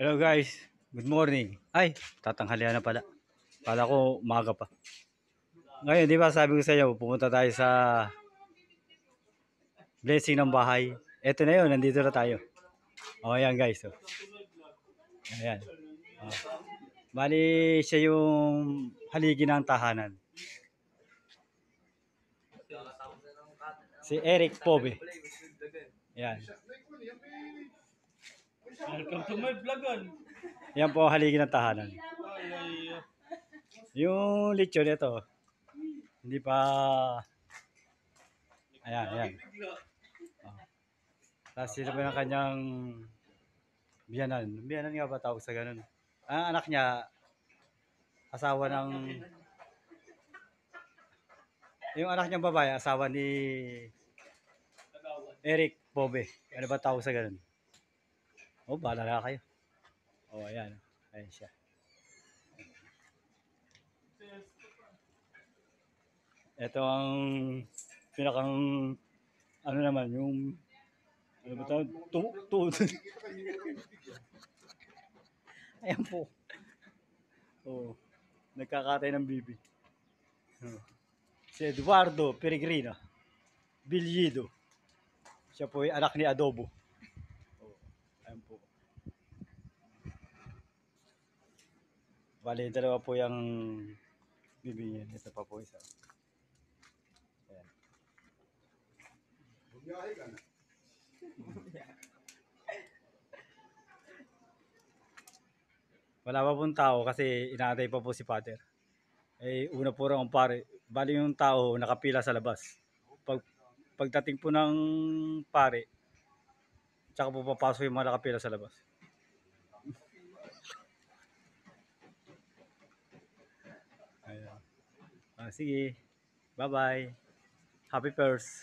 Hello guys, good morning. Ay, tatanghalian na pala. Kala ko umaga pa. Ngayon, di ba sabi ko sa inyo, pumunta tayo sa blessing ng bahay. Eto na yun, nandito na tayo. O, ayan guys. Oh. Ayan. Oh. Bali, siya yung haligi ng tahanan. Si Eric Pobe. Ayan. Welcome to my vlogon. Yan po ang haligi ng tahanan. Yung lechon ito, hindi pa... Ayan, ayan. Oh. Tapos sino ba yung kanyang biyanan? Biyanan nga ba tawag sa ganun? Ang anak niya, asawa ng... Yung anak niyang babae, asawa ni Eric Pobe. Ano ba tawag sa ganun? Oh, bahala na kayo. Oh, ayan. Ayan siya. Ito ang pinakang ano naman, yung ano ba tawag? Ayan po. Oh, nagkakatay ng bibi. Oh. Si Eduardo Peregrino Billido. Siya po ay anak ni Adobo. Oh, ayan po. Bali, dalawa po yung bibi niya. Ito pa po isa. Ayan. Wala pa pong tao kasi inaantay pa po si Father. Eh, una po raw ang pare. Bali yung tao nakapila sa labas. Pagdating po ng pare, tsaka po papasok yung mga nakapila sa labas. Ayan. Sige. Bye-bye. Happy First.